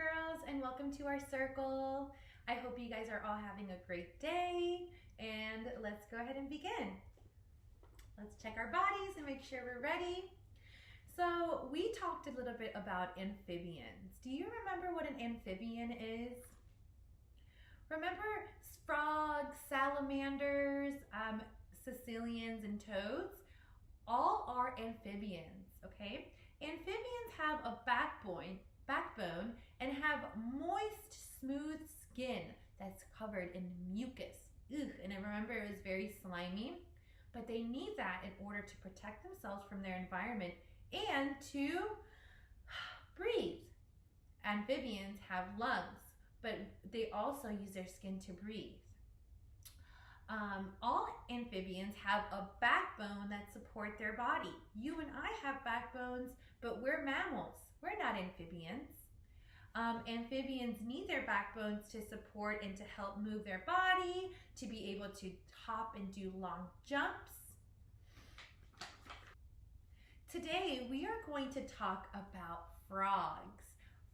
girls, and welcome to our circle. I hope you guys are all having a great day, and let's go ahead and begin. Let's check our bodies and make sure we're ready. So we talked a little bit about amphibians. Do you remember what an amphibian is? Remember frogs, salamanders, caecilians, and toads? All are amphibians, okay? Amphibians have a backbone and have moist, smooth skin that's covered in mucus. And I remember it was very slimy, but they need that in order to protect themselves from their environment and to breathe. Amphibians have lungs, but they also use their skin to breathe. All amphibians have a backbone that support their body. You and I have backbones, but we're mammals. We're not amphibians. Amphibians need their backbones to support and to help move their body, to be able to hop and do long jumps. Today, we are going to talk about frogs.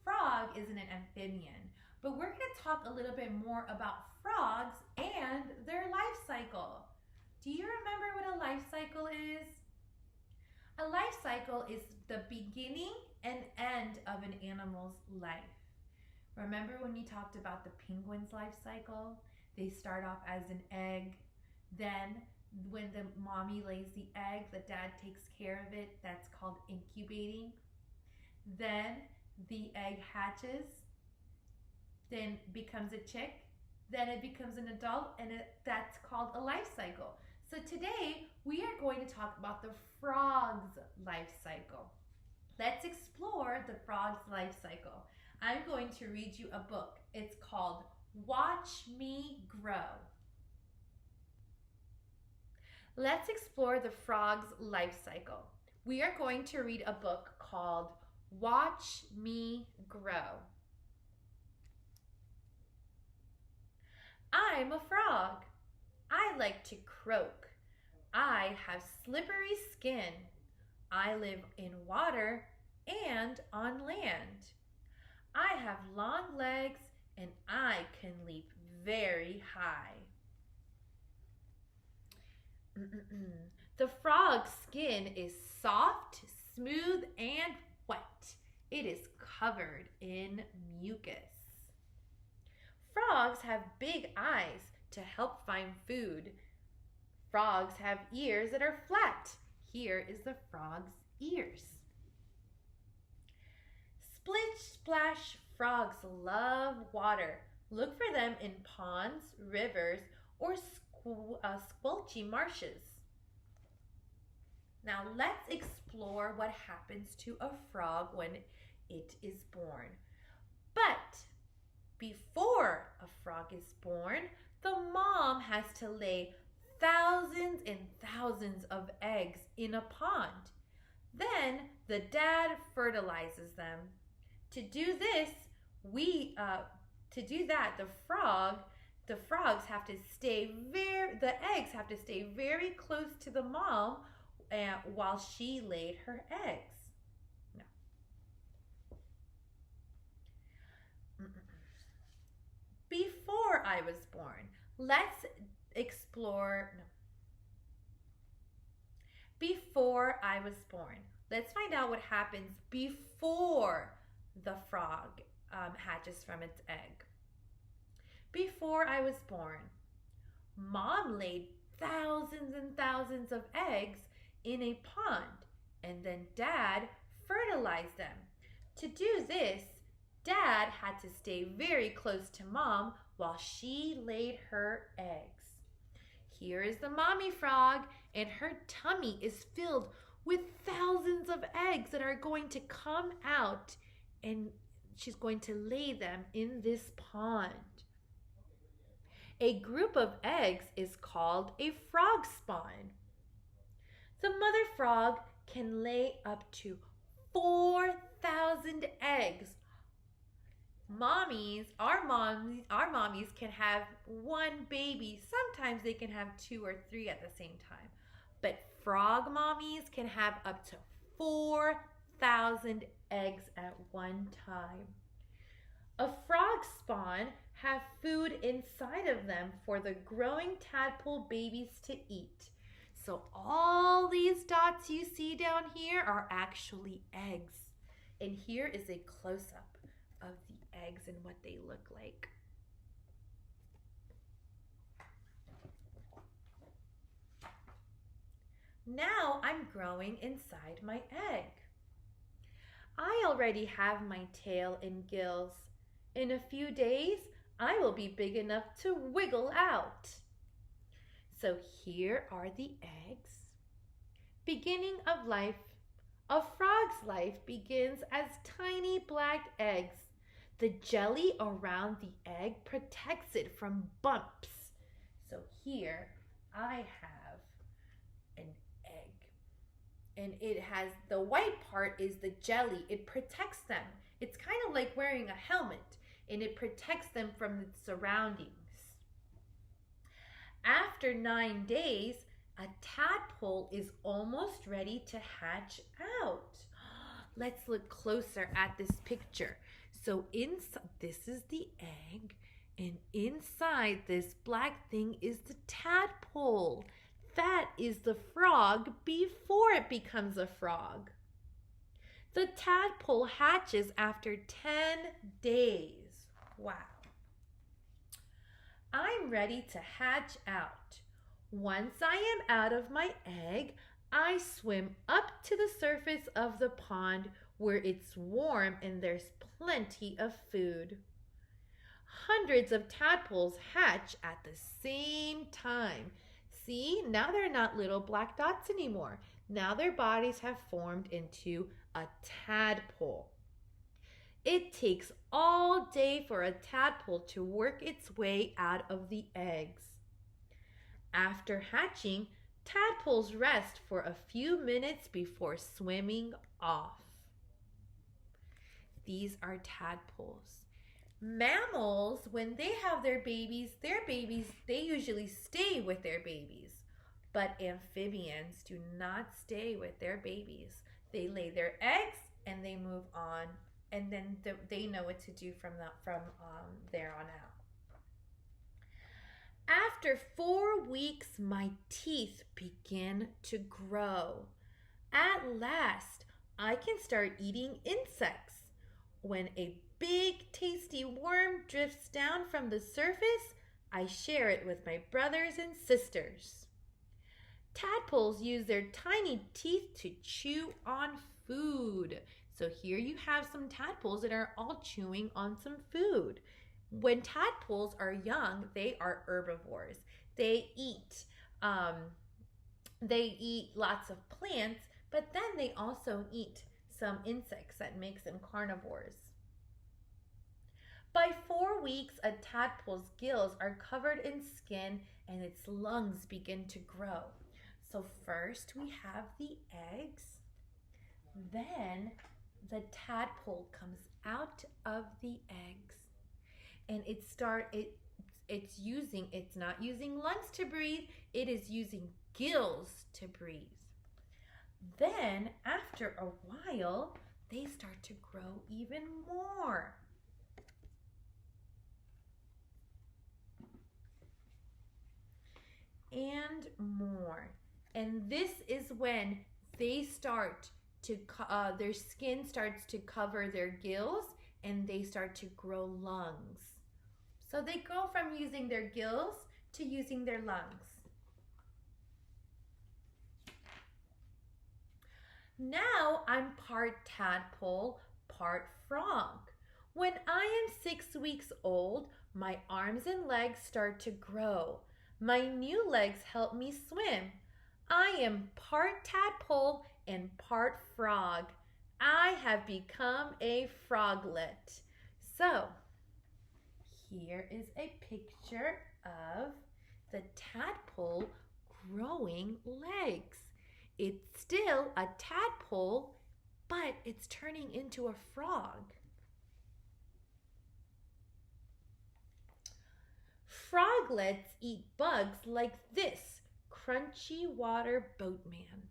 Frog isn't an amphibian, but we're going to talk a little bit more about frogs and their life cycle. Do you remember what a life cycle is? A life cycle is the beginning and end of an animal's life. Remember when we talked about the penguin's life cycle? They start off as an egg. Then when the mommy lays the egg, the dad takes care of it. That's called incubating. Then the egg hatches, then becomes a chick, then it becomes an adult, and that's called a life cycle. So today we are going to talk about the frog's life cycle. Let's explore the frog's life cycle. I'm going to read you a book. It's called Watch Me Grow. Let's explore the frog's life cycle. We are going to read a book called Watch Me Grow. I'm a frog. I like to croak. I have slippery skin. I live in water and on land. I have long legs and I can leap very high. The frog's skin is soft, smooth, and wet. It is covered in mucus. Frogs have big eyes to help find food. Frogs have ears that are flat. Here is the frog's ears. Splish splash, frogs love water. Look for them in ponds, rivers, or squelchy marshes. Now let's explore what happens to a frog when it is born. But before a frog is born, the mom has to lay thousands and thousands of eggs in a pond. Then the dad fertilizes them. To do this, the frogs have to stay the eggs have to stay very close to the mom while she laid her eggs. No. Before I was born, let's explore. No. Before I was born, let's find out what happens before the frog hatches from its egg. Before I was born, mom laid thousands and thousands of eggs in a pond, and then dad fertilized them. To do this, dad had to stay very close to mom while she laid her eggs. Here is the mommy frog, and her tummy is filled with thousands of eggs that are going to come out, and she's going to lay them in this pond. A group of eggs is called a frog spawn. The mother frog can lay up to 4,000 eggs. Our mommies can have one baby. Sometimes they can have 2 or 3 at the same time. But frog mommies can have up to 4,000 eggs at one time. A frog spawn have food inside of them for the growing tadpole babies to eat. So all these dots you see down here are actually eggs. And here is a close-up of the eggs and what they look like. Now I'm growing inside my egg. I already have my tail and gills. In a few days, I will be big enough to wiggle out. So here are the eggs. Beginning of life. A frog's life begins as tiny black eggs. The jelly around the egg protects it from bumps. So here I have an egg. And it has, the white part is the jelly. It protects them. It's kind of like wearing a helmet, and it protects them from the surroundings. After 9 days, a tadpole is almost ready to hatch out. Let's look closer at this picture. So this is the egg, and inside this black thing is the tadpole. That is the frog before it becomes a frog. The tadpole hatches after 10 days. Wow. I'm ready to hatch out. Once I am out of my egg, I swim up to the surface of the pond where it's warm and there's plenty of food. Hundreds of tadpoles hatch at the same time. See, now they're not little black dots anymore. Now their bodies have formed into a tadpole. It takes all day for a tadpole to work its way out of the eggs. After hatching, tadpoles rest for a few minutes before swimming off. These are tadpoles. Mammals, when they have their babies, they usually stay with their babies. But amphibians do not stay with their babies. They lay their eggs and they move on, and then they know what to do from there on out. After 4 weeks, my teeth begin to grow. At last, I can start eating insects. When a big, tasty worm drifts down from the surface, I share it with my brothers and sisters. Tadpoles use their tiny teeth to chew on food. So here you have some tadpoles that are all chewing on some food. When tadpoles are young, they are herbivores. They eat lots of plants, but then they also eat some insects that makes them carnivores. By 4 weeks, a tadpole's gills are covered in skin and its lungs begin to grow. So first we have the eggs, then the tadpole comes out of the eggs, and it's not using lungs to breathe, it is using gills to breathe. Then after a while, they start to grow even more. And more. And this is when they start to, their skin starts to cover their gills and they start to grow lungs. So they go from using their gills to using their lungs. Now I'm part tadpole, part frog. When I am 6 weeks old, my arms and legs start to grow. My new legs help me swim. I am part tadpole and part frog. I have become a froglet. So, here is a picture of the tadpole growing legs. It's still a tadpole, but it's turning into a frog. Froglets eat bugs like this crunchy water boatman.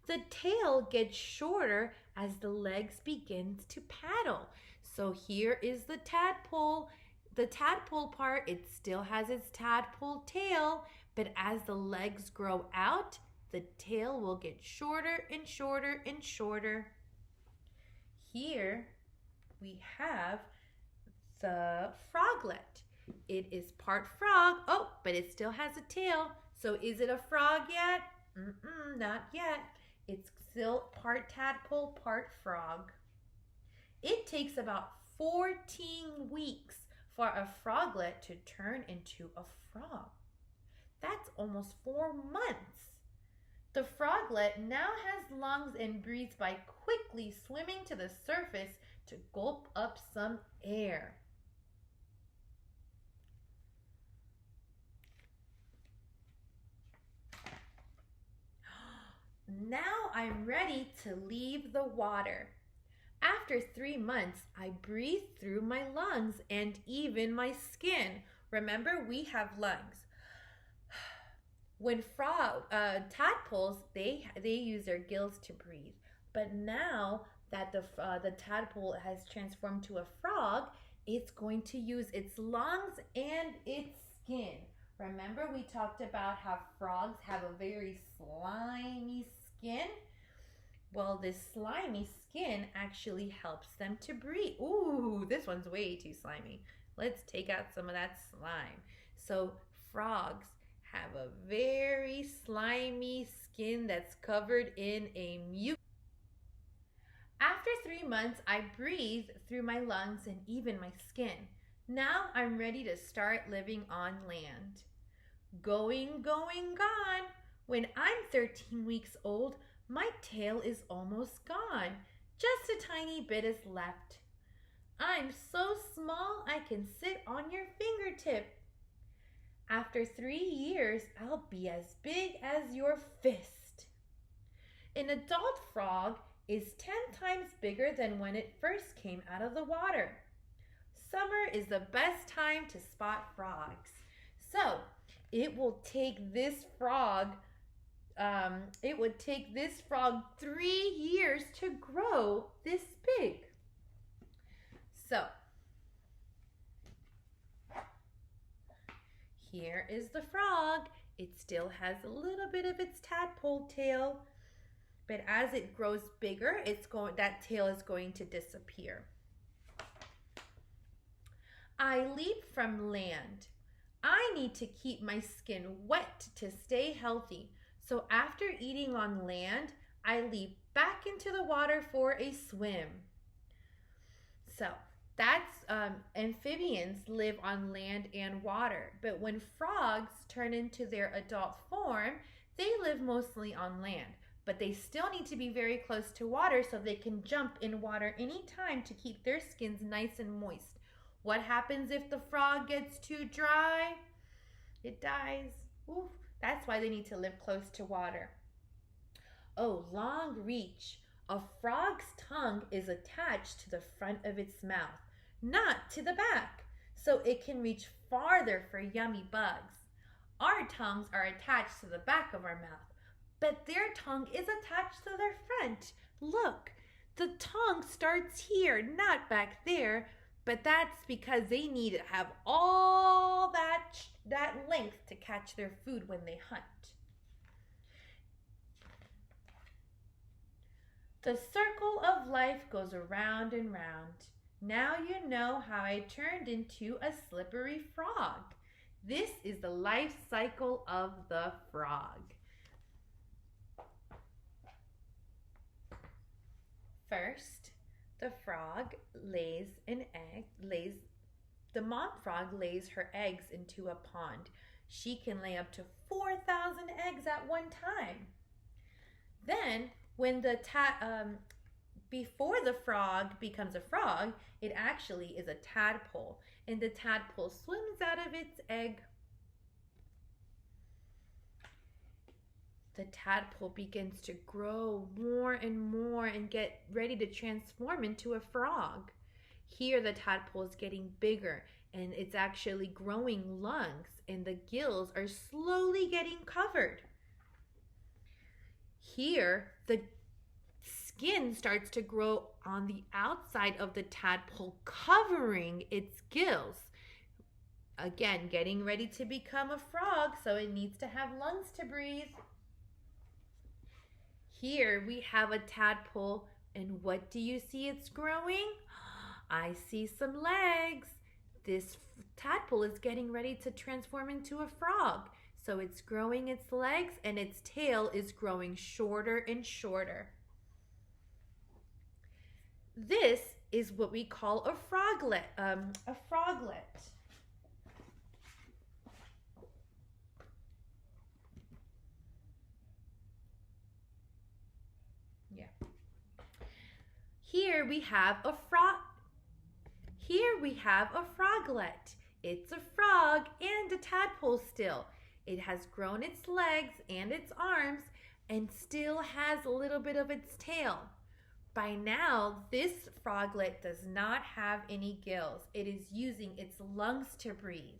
The tail gets shorter as the legs begins to paddle. So here is the tadpole. The tadpole part, it still has its tadpole tail, but as the legs grow out, the tail will get shorter and shorter and shorter. Here we have the froglet. It is part frog. Oh, but it still has a tail. So is it a frog yet? Not yet. It's still part tadpole, part frog. It takes about 14 weeks for a froglet to turn into a frog. That's almost 4 months. The froglet now has lungs and breathes by quickly swimming to the surface to gulp up some air. Now I'm ready to leave the water. After 3 months, I breathe through my lungs and even my skin. Remember, we have lungs. When tadpoles, they use their gills to breathe. But now that the tadpole has transformed to a frog, it's going to use its lungs and its skin. Remember, we talked about how frogs have a very slimy skin? Well, this slimy skin actually helps them to breathe. Ooh, this one's way too slimy. Let's take out some of that slime. So frogs have a very slimy skin that's covered in a mucus. After 3 months, I breathe through my lungs and even my skin. Now I'm ready to start living on land. Going, gone. When I'm 13 weeks old, my tail is almost gone. Just a tiny bit is left. I'm so small I can sit on your fingertip. After 3 years, I'll be as big as your fist. An adult frog is 10 times bigger than when it first came out of the water. Summer is the best time to spot frogs. So, it will take this frog 3 years to grow this big. So, here is the frog. It still has a little bit of its tadpole tail, but as it grows bigger, that tail is going to disappear. I leap from land. I need to keep my skin wet to stay healthy. So after eating on land, I leap back into the water for a swim. So that's amphibians live on land and water. But when frogs turn into their adult form, they live mostly on land. But they still need to be very close to water so they can jump in water anytime to keep their skins nice and moist. What happens if the frog gets too dry? It dies. Oof. That's why they need to live close to water. Oh, long reach. A frog's tongue is attached to the front of its mouth, not to the back, so it can reach farther for yummy bugs. Our tongues are attached to the back of our mouth, but their tongue is attached to their front. Look, the tongue starts here, not back there, but that's because they need to have all that length to catch their food when they hunt. The circle of life goes around and round. Now you know how I turned into a slippery frog. This is the life cycle of the frog. First, the frog lays an egg, the mom frog lays her eggs into a pond. She can lay up to 4,000 eggs at one time. Then, when before the frog becomes a frog, it actually is a tadpole, and the tadpole swims out of its egg. The tadpole begins to grow more and more and get ready to transform into a frog. Here the tadpole is getting bigger and it's actually growing lungs and the gills are slowly getting covered. Here, the skin starts to grow on the outside of the tadpole, covering its gills. Again, getting ready to become a frog, so it needs to have lungs to breathe. Here we have a tadpole, and what do you see it's growing? I see some legs. This tadpole is getting ready to transform into a frog. So it's growing its legs, and its tail is growing shorter and shorter. This is what we call a froglet. Yeah. Here we have a froglet. It's a frog and a tadpole still. It has grown its legs and its arms and still has a little bit of its tail. By now, this froglet does not have any gills. It is using its lungs to breathe.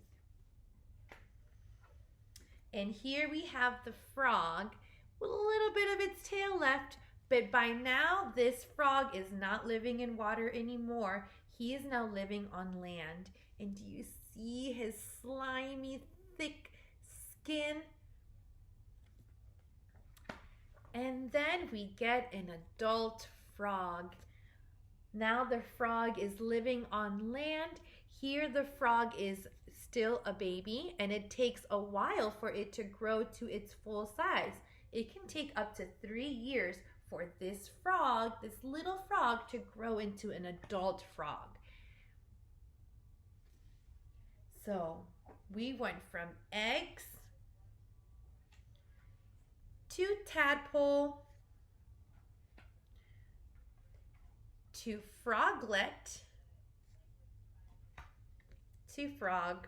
And here we have the frog with a little bit of its tail left, but by now this frog is not living in water anymore. He is now living on land. And do you see his slimy, thick skin? And then we get an adult frog. Now the frog is living on land. Here the frog is still a baby, and it takes a while for it to grow to its full size. It can take up to 3 years for this frog, this little frog, to grow into an adult frog. So we went from eggs to tadpole to froglet to frog.